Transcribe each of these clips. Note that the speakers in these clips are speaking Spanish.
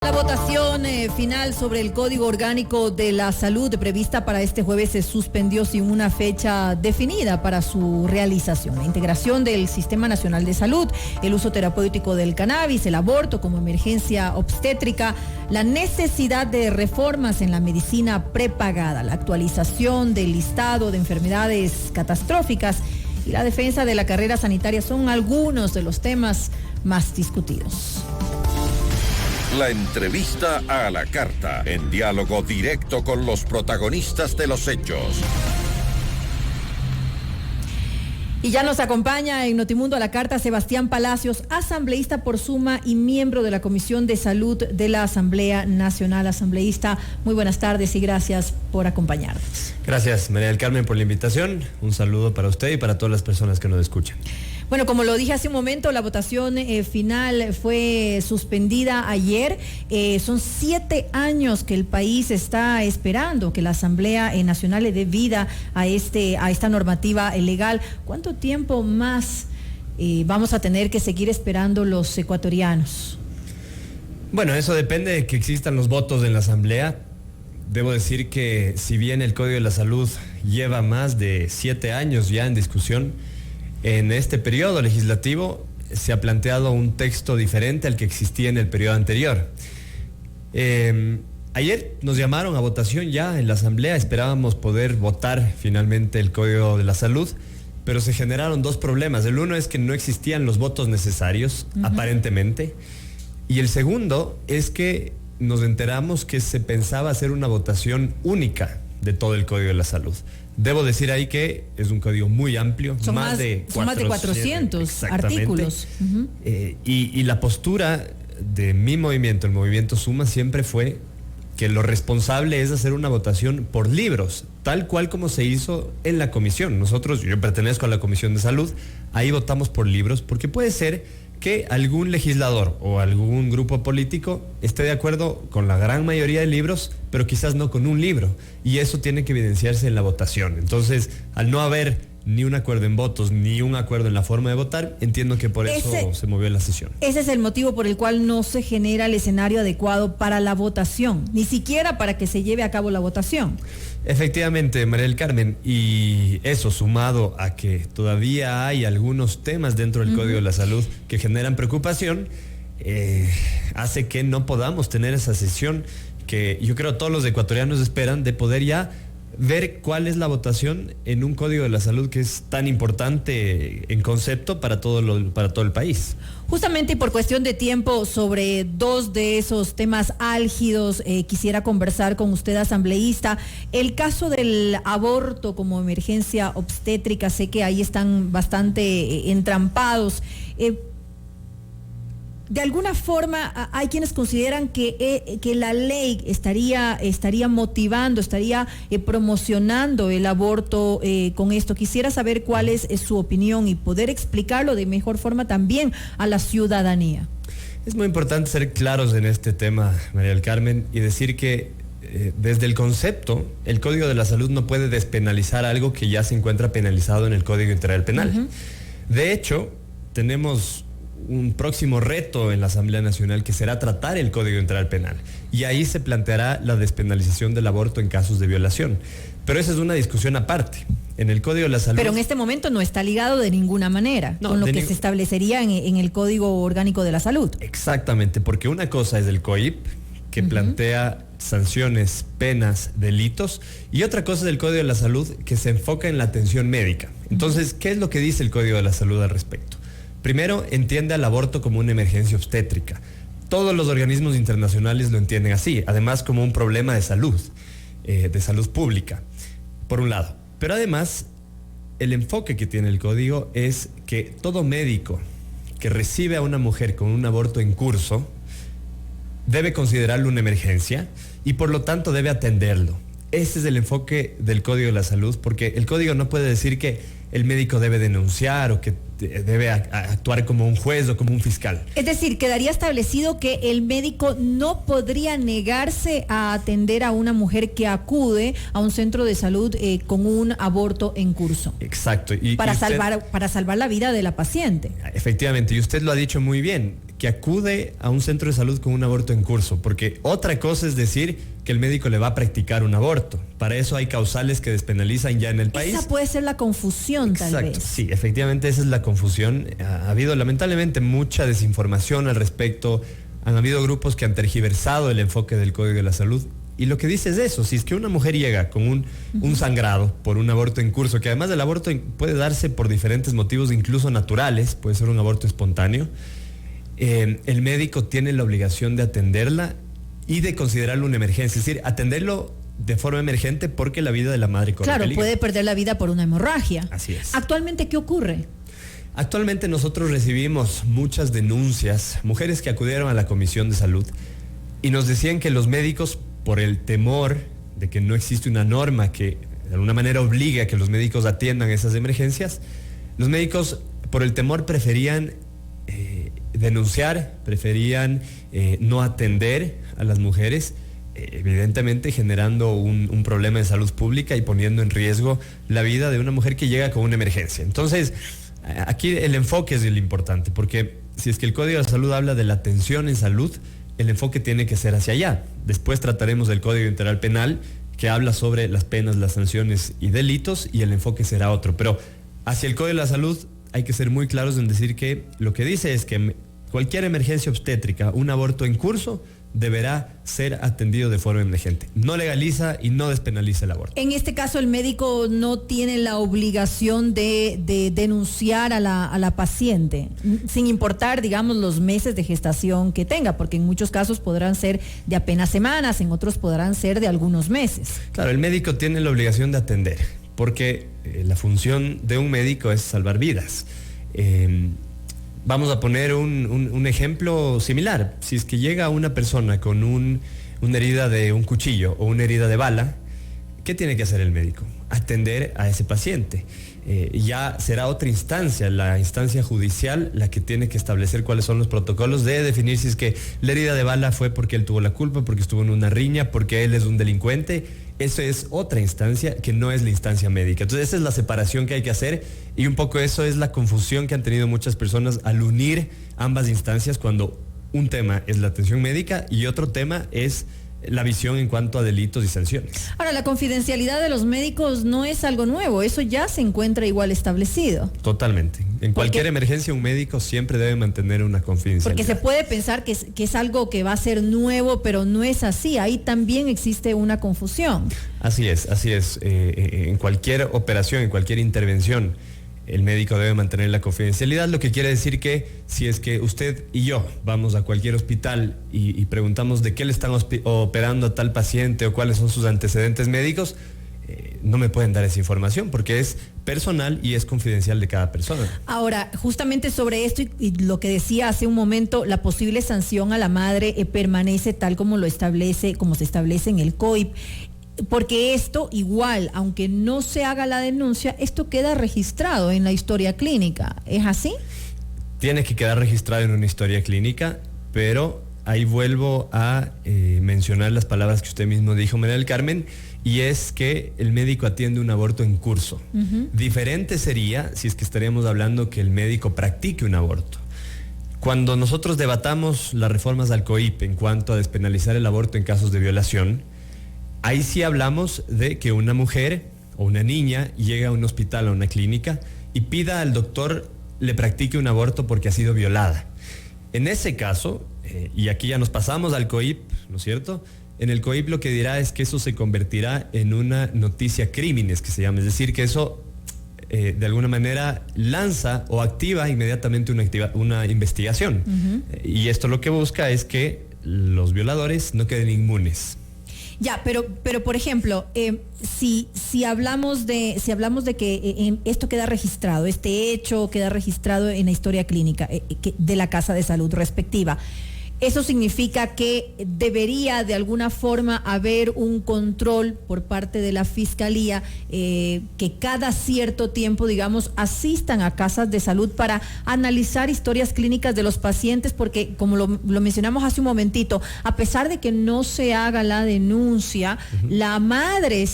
La votación final sobre el Código Orgánico de la Salud prevista para este jueves se suspendió sin una fecha definida para su realización. La integración del Sistema Nacional de Salud, el uso terapéutico del cannabis, el aborto como emergencia obstétrica, la necesidad de reformas en la medicina prepagada, la actualización del listado de enfermedades catastróficas y la defensa de la carrera sanitaria son algunos de los temas más discutidos. La entrevista a la carta, en diálogo directo con los protagonistas de los hechos. Y ya nos acompaña en Notimundo a la carta Sebastián Palacios, asambleísta por Suma y miembro de la Comisión de Salud de la Asamblea Nacional. Asambleísta, muy buenas tardes y gracias por acompañarnos. Gracias, María del Carmen, por la invitación. Un saludo para usted y para todas las personas que nos escuchan. Bueno, como lo dije hace un momento, la votación final fue suspendida ayer. Son 7 años que el país está esperando que la Asamblea Nacional le dé vida a esta normativa legal. ¿Cuánto tiempo más vamos a tener que seguir esperando los ecuatorianos? Bueno, eso depende de que existan los votos en la Asamblea. Debo decir que si bien el Código de la Salud lleva más de 7 años ya en discusión, en este periodo legislativo se ha planteado un texto diferente al que existía en el periodo anterior. Ayer nos llamaron a votación ya en la Asamblea, esperábamos poder votar finalmente el Código de la Salud, pero se generaron 2 problemas. El uno es que no existían los votos necesarios, aparentemente, y el segundo es que nos enteramos que se pensaba hacer una votación única de todo el Código de la Salud. Debo decir ahí que es un código muy amplio, son más de 400 artículos. Y la postura de mi movimiento, el movimiento Suma, siempre fue que lo responsable es hacer una votación por libros, tal cual como se hizo en la comisión. Yo pertenezco a la Comisión de Salud, ahí votamos por libros, porque puede ser que algún legislador o algún grupo político esté de acuerdo con la gran mayoría de libros, pero quizás no con un libro, y eso tiene que evidenciarse en la votación. Entonces, al no haber ni un acuerdo en votos, ni un acuerdo en la forma de votar, entiendo que por eso se movió la sesión. Ese es el motivo por el cual no se genera el escenario adecuado para la votación, ni siquiera para que se lleve a cabo la votación. Efectivamente, María del Carmen, y eso sumado a que todavía hay algunos temas dentro del Código de la Salud que generan preocupación, hace que no podamos tener esa sesión que yo creo todos los ecuatorianos esperan, de poder ya ver cuál es la votación en un Código de la Salud que es tan importante en concepto para todo el país. Justamente y por cuestión de tiempo, sobre 2 de esos temas álgidos quisiera conversar con usted, asambleísta. El caso del aborto como emergencia obstétrica, sé que ahí están bastante entrampados. De alguna forma hay quienes consideran que la ley estaría motivando, estaría promocionando el aborto con esto. Quisiera saber cuál es su opinión y poder explicarlo de mejor forma también a la ciudadanía. Es muy importante ser claros en este tema, María del Carmen, y decir que desde el concepto, el Código de la Salud no puede despenalizar algo que ya se encuentra penalizado en el Código Integral Penal. De hecho, tenemos un próximo reto en la Asamblea Nacional que será tratar el Código Integral Penal, y ahí se planteará la despenalización del aborto en casos de violación, pero esa es una discusión aparte. En el Código de la Salud, pero en este momento no está ligado de ninguna manera con lo que se establecería en el Código Orgánico de la Salud. Exactamente, porque una cosa es el COIP, que plantea sanciones, penas, delitos, y otra cosa es el Código de la Salud, que se enfoca en la atención médica. Entonces, ¿qué es lo que dice el Código de la Salud al respecto? Primero, entiende al aborto como una emergencia obstétrica. Todos los organismos internacionales lo entienden así, además como un problema de salud pública, por un lado. Pero además, el enfoque que tiene el código es que todo médico que recibe a una mujer con un aborto en curso debe considerarlo una emergencia y por lo tanto debe atenderlo. Ese es el enfoque del Código de la Salud, porque el código no puede decir que el médico debe denunciar o que debe actuar como un juez o como un fiscal. Es decir, quedaría establecido que el médico no podría negarse a atender a una mujer que acude a un centro de salud con un aborto en curso. Exacto. Para salvar la vida de la paciente. Efectivamente, y usted lo ha dicho muy bien. que acude a un centro de salud con un aborto en curso, porque otra cosa es decir que el médico le va a practicar un aborto. Para eso hay causales que despenalizan ya en el país. Esa puede ser la confusión, Exacto, tal vez. sí, efectivamente esa es la confusión. Ha habido lamentablemente mucha desinformación al respecto. Han habido grupos que han tergiversado el enfoque del Código de la Salud. Y lo que dice es eso: si es que una mujer llega con un sangrado por un aborto en curso, que además del aborto puede darse por diferentes motivos, incluso naturales, puede ser un aborto espontáneo, el médico tiene la obligación de atenderla y de considerarlo una emergencia, es decir, atenderlo de forma emergente porque la vida de la madre corre Claro, peligro. puede perder la vida por una hemorragia. Así es. Actualmente, ¿qué ocurre? Actualmente nosotros recibimos muchas denuncias, mujeres que acudieron a la Comisión de Salud y nos decían que los médicos, por el temor de que no existe una norma que de alguna manera obligue a que los médicos atiendan esas emergencias, los médicos por el temor preferían denunciar, preferían no atender a las mujeres, evidentemente generando un problema de salud pública y poniendo en riesgo la vida de una mujer que llega con una emergencia. Entonces, aquí el enfoque es el importante, porque si es que el Código de la Salud habla de la atención en salud, el enfoque tiene que ser hacia allá. Después trataremos del Código Integral Penal, que habla sobre las penas, las sanciones y delitos, y el enfoque será otro. Pero hacia el Código de la Salud hay que ser muy claros en decir que lo que dice es que cualquier emergencia obstétrica, un aborto en curso, deberá ser atendido de forma emergente. No legaliza y no despenaliza el aborto. En este caso, el médico no tiene la obligación de denunciar a la paciente, sin importar, digamos, los meses de gestación que tenga, porque en muchos casos podrán ser de apenas semanas, en otros podrán ser de algunos meses. Claro, el médico tiene la obligación de atender, porque la función de un médico es salvar vidas. Vamos a poner un ejemplo similar. Si es que llega una persona con una herida de un cuchillo o una herida de bala, ¿qué tiene que hacer el médico? Atender a ese paciente. Ya será otra instancia, la instancia judicial, la que tiene que establecer cuáles son los protocolos de definir si es que la herida de bala fue porque él tuvo la culpa, porque estuvo en una riña, porque él es un delincuente. Eso es otra instancia que no es la instancia médica. Entonces esa es la separación que hay que hacer, y un poco eso es la confusión que han tenido muchas personas al unir ambas instancias, cuando un tema es la atención médica y otro tema es la visión en cuanto a delitos y sanciones. Ahora, la confidencialidad de los médicos no es algo nuevo, eso ya se encuentra igual establecido. Totalmente. En cualquier emergencia un médico siempre debe mantener una confidencialidad. Porque se puede pensar que es algo que va a ser nuevo, pero no es así. Ahí también existe una confusión. Así es, así es. En cualquier operación, en cualquier intervención, el médico debe mantener la confidencialidad, lo que quiere decir que si es que usted y yo vamos a cualquier hospital y preguntamos de qué le están operando a tal paciente o cuáles son sus antecedentes médicos, no me pueden dar esa información porque es personal y es confidencial de cada persona. Ahora, justamente sobre esto y lo que decía hace un momento, la posible sanción a la madre permanece tal como se establece en el COIP. Porque esto igual, aunque no se haga la denuncia, esto queda registrado en la historia clínica. ¿Es así? Tiene que quedar registrado en una historia clínica, pero ahí vuelvo a mencionar las palabras que usted mismo dijo, María del Carmen, y es que el médico atiende un aborto en curso. Diferente sería si es que estaríamos hablando que el médico practique un aborto. Cuando nosotros debatamos las reformas al COIP en cuanto a despenalizar el aborto en casos de violación, ahí sí hablamos de que una mujer o una niña llega a un hospital, a una clínica, y pida al doctor le practique un aborto porque ha sido violada. En ese caso, y aquí ya nos pasamos al COIP, ¿no es cierto? En el COIP lo que dirá es que eso se convertirá en una noticia crímenes, que se llama. Es decir, que eso de alguna manera lanza o activa inmediatamente una investigación. Y esto lo que busca es que los violadores no queden inmunes. Ya, pero por ejemplo, si hablamos de que esto queda registrado, este hecho queda registrado en la historia clínica de la casa de salud respectiva, Eso significa que debería de alguna forma haber un control por parte de la Fiscalía, que cada cierto tiempo, digamos, asistan a casas de salud para analizar historias clínicas de los pacientes, porque como lo mencionamos hace un momentito, a pesar de que no se haga la denuncia, la madre,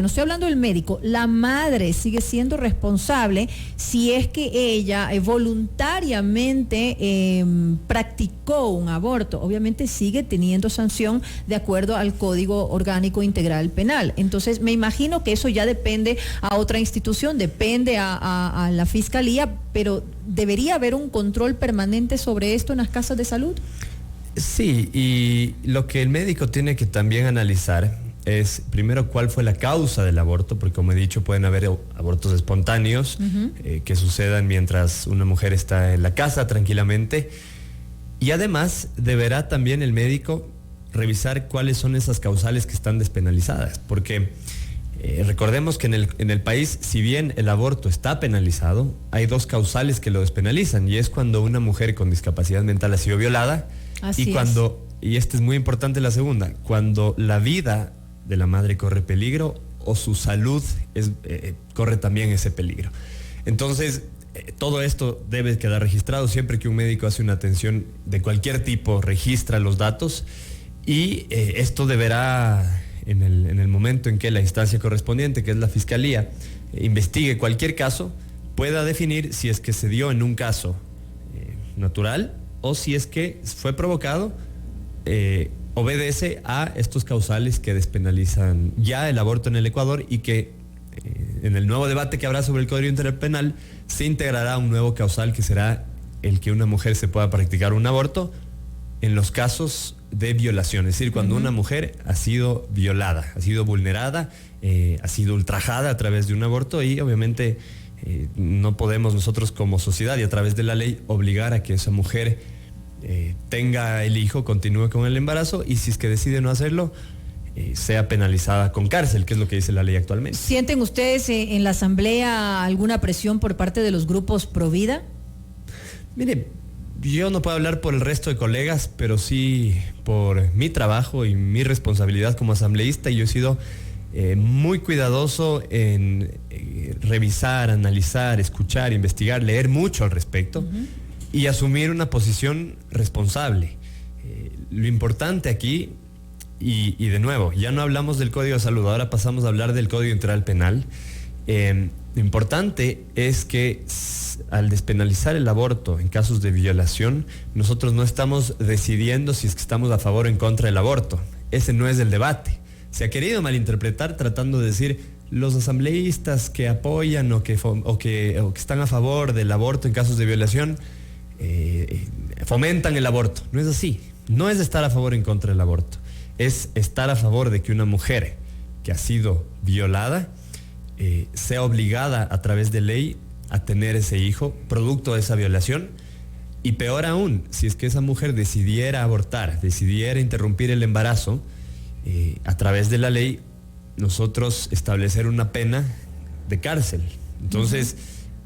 no estoy hablando del médico, la madre sigue siendo responsable si es que ella voluntariamente practicó un aborto. Obviamente sigue teniendo sanción de acuerdo al Código Orgánico Integral Penal. Entonces me imagino que eso ya depende a otra institución, depende a la Fiscalía, pero ¿debería haber un control permanente sobre esto en las casas de salud? Sí, y lo que el médico tiene que también analizar es primero cuál fue la causa del aborto, porque como he dicho pueden haber abortos espontáneos que sucedan mientras una mujer está en la casa tranquilamente. Y además deberá también el médico revisar cuáles son esas causales que están despenalizadas, porque recordemos que en el país, si bien el aborto está penalizado, hay dos causales que lo despenalizan, y es cuando una mujer con discapacidad mental ha sido violada, y esta es muy importante, la segunda, cuando la vida de la madre corre peligro o su salud corre también ese peligro. Entonces, todo esto debe quedar registrado. Siempre que un médico hace una atención de cualquier tipo, registra los datos, y esto deberá, en el momento en que la instancia correspondiente, que es la Fiscalía, investigue cualquier caso, pueda definir si es que se dio en un caso natural o si es que fue provocado, obedece a estos causales que despenalizan ya el aborto en el Ecuador, y que en el nuevo debate que habrá sobre el Código Integral Penal se integrará un nuevo causal, que será el que una mujer se pueda practicar un aborto en los casos de violación, es decir, cuando una mujer ha sido violada, ha sido vulnerada, ha sido ultrajada a través de un aborto, y obviamente no podemos nosotros como sociedad y a través de la ley obligar a que esa mujer tenga el hijo, continúe con el embarazo, y si es que decide no hacerlo, sea penalizada con cárcel, que es lo que dice la ley actualmente. ¿Sienten ustedes en la Asamblea alguna presión por parte de los grupos pro vida? Mire, yo no puedo hablar por el resto de colegas, pero sí por mi trabajo y mi responsabilidad como asambleísta, y yo he sido muy cuidadoso en revisar, analizar, escuchar, investigar, leer mucho al respecto y asumir una posición responsable. Lo importante aquí, y de nuevo, ya no hablamos del Código de Salud, ahora pasamos a hablar del Código Integral Penal. Lo importante es que al despenalizar el aborto en casos de violación, nosotros no estamos decidiendo si es que estamos a favor o en contra del aborto. Ese no es el debate. Se ha querido malinterpretar tratando de decir los asambleístas que apoyan o que están a favor del aborto en casos de violación fomentan el aborto. No es así. No es estar a favor o en contra del aborto. Es estar a favor de que una mujer que ha sido violada sea obligada a través de ley a tener ese hijo producto de esa violación, y peor aún, si es que esa mujer decidiera abortar, decidiera interrumpir el embarazo, a través de la ley nosotros establecer una pena de cárcel. Entonces,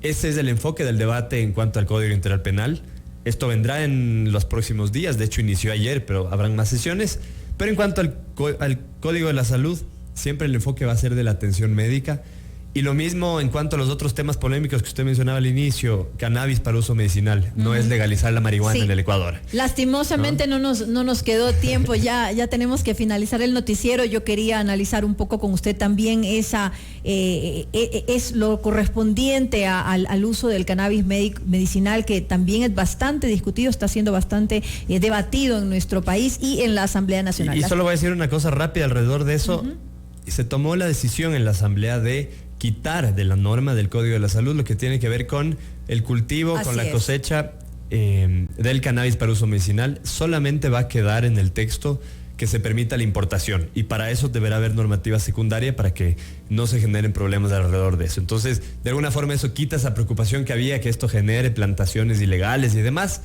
ese es el enfoque del debate en cuanto al Código Integral Penal. Esto vendrá en los próximos días, de hecho inició ayer, pero habrán más sesiones. Pero en cuanto al Código de la Salud, siempre el enfoque va a ser de la atención médica. Y lo mismo en cuanto a los otros temas polémicos que usted mencionaba al inicio, cannabis para uso medicinal, no es legalizar la marihuana en el Ecuador. Lastimosamente no nos quedó tiempo, ya tenemos que finalizar el noticiero. Yo quería analizar un poco con usted también es lo correspondiente al uso del cannabis medicinal, que también es bastante discutido, está siendo bastante debatido en nuestro país y en la Asamblea Nacional. Y solo voy a decir una cosa rápida alrededor de eso. Se tomó la decisión en la Asamblea de quitar de la norma del Código de la Salud lo que tiene que ver con el cultivo, con la cosecha del cannabis para uso medicinal. Solamente va a quedar en el texto que se permita la importación, y para eso deberá haber normativa secundaria para que no se generen problemas alrededor de eso. Entonces, de alguna forma eso quita esa preocupación que había, que esto genere plantaciones ilegales y demás.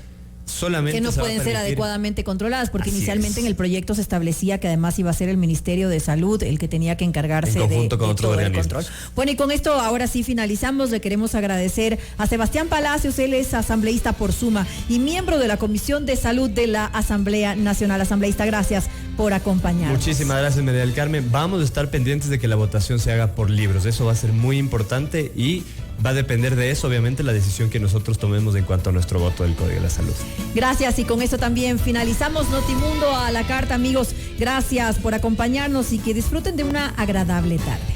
solamente que no pueden ser adecuadamente controladas, porque inicialmente en el proyecto se establecía que además iba a ser el Ministerio de Salud el que tenía que encargarse de todo el control. Bueno, y con esto ahora sí finalizamos. Le queremos agradecer a Sebastián Palacios, él es asambleísta por Suma y miembro de la Comisión de Salud de la Asamblea Nacional. Asambleísta, gracias por acompañarnos. Muchísimas gracias, María del Carmen. Vamos a estar pendientes de que la votación se haga por libros. Eso va a ser muy importante y va a depender de eso, obviamente, la decisión que nosotros tomemos en cuanto a nuestro voto del Código de la Salud. Gracias, y con eso también finalizamos Notimundo a la carta, amigos. Gracias por acompañarnos y que disfruten de una agradable tarde.